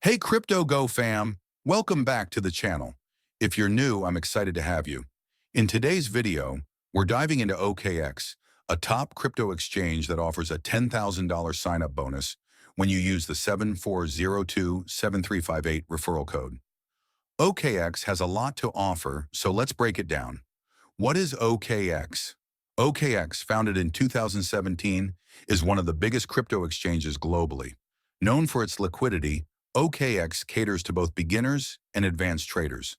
Hey Crypto Go fam, welcome back to the channel. If you're new, I'm excited to have you. In today's video, we're diving into OKX, a top crypto exchange that offers a $10,000 sign-up bonus when you use the 74027358 referral code. OKX has a lot to offer, so let's break it down. What is OKX? OKX, founded in 2017, is one of the biggest crypto exchanges globally. Known for its liquidity, OKX caters to both beginners and advanced traders.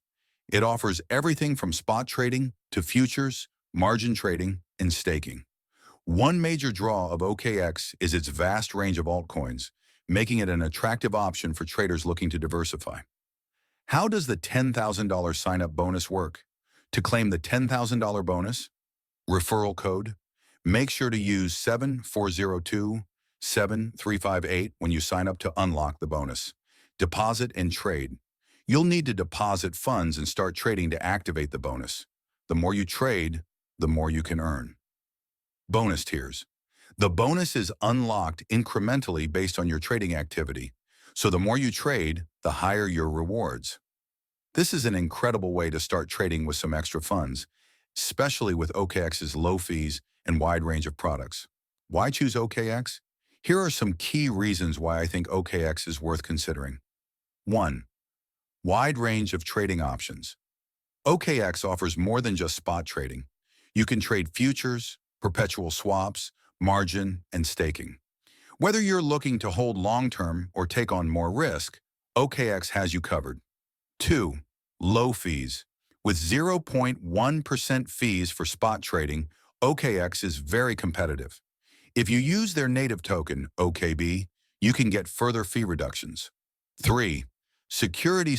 It offers everything from spot trading to futures, margin trading, and staking. One major draw of OKX is its vast range of altcoins, making it an attractive option for traders looking to diversify. How does the $10,000 sign-up bonus work? To claim the $10,000 bonus, referral code, make sure to use 74027358 when you sign up to unlock the bonus. Deposit and trade. You'll need to deposit funds and start trading to activate the bonus. The more you trade, the more you can earn. Bonus tiers. The bonus is unlocked incrementally based on your trading activity. So the more you trade, the higher your rewards. This is an incredible way to start trading with some extra funds, especially with OKX's low fees and wide range of products. Why choose OKX? Here are some key reasons why I think OKX is worth considering. 1. Wide range of trading options. OKX offers more than just spot trading. You can trade futures, perpetual swaps, margin, and staking. Whether you're looking to hold long-term or take on more risk, OKX has you covered. 2. Low fees. With 0.1% fees for spot trading, OKX is very competitive. If you use their native token, OKB, you can get further fee reductions. 3. Security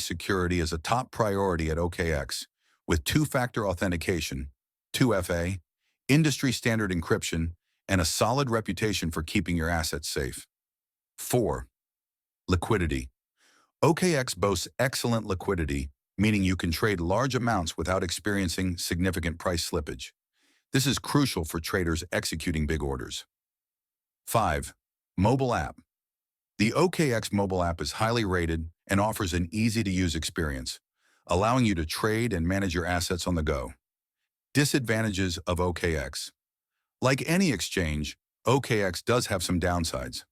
is a top priority at OKX, with two-factor authentication, 2FA, industry-standard encryption, and a solid reputation for keeping your assets safe. 4. Liquidity. OKX boasts excellent liquidity, meaning you can trade large amounts without experiencing significant price slippage. This is crucial for traders executing big orders. 5. Mobile app. The OKX mobile app is highly rated and offers an easy-to-use experience, allowing you to trade and manage your assets on the go. Disadvantages of OKX. Like any exchange, OKX does have some downsides.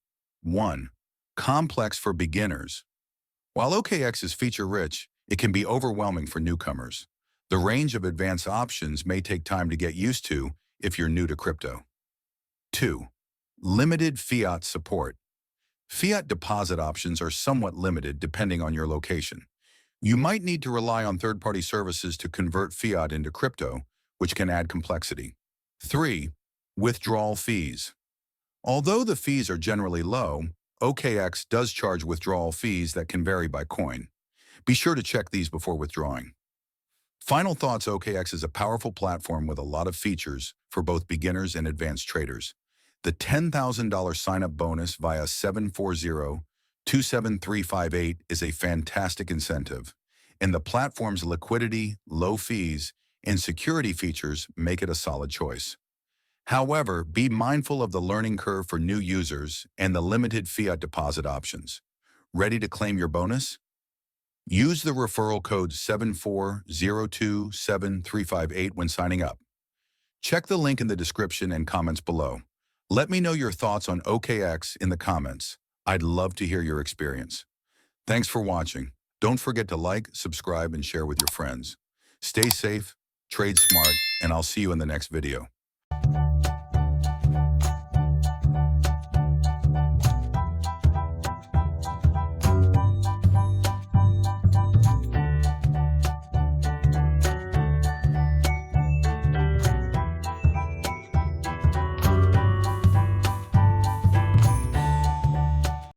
1. Complex for beginners. While OKX is feature-rich, it can be overwhelming for newcomers. The range of advanced options may take time to get used to if you're new to crypto. 2. Limited fiat support. Fiat deposit options are somewhat limited depending on your location. You might need to rely on third-party services to convert fiat into crypto, which can add complexity. 3. Withdrawal fees. Although the fees are generally low, OKX does charge withdrawal fees that can vary by coin. Be sure to check these before withdrawing. Final thoughts: OKX is a powerful platform with a lot of features for both beginners and advanced traders. The $10,000 sign-up bonus via 74027358 is a fantastic incentive, and the platform's liquidity, low fees, and security features make it a solid choice. However, be mindful of the learning curve for new users and the limited fiat deposit options. Ready to claim your bonus? Use the referral code 74027358 when signing up. Check the link in the description and comments below. Let me know your thoughts on OKX in the comments. I'd love to hear your experience. Thanks for watching. Don't forget to like, subscribe, and share with your friends. Stay safe, trade smart, and I'll see you in the next video.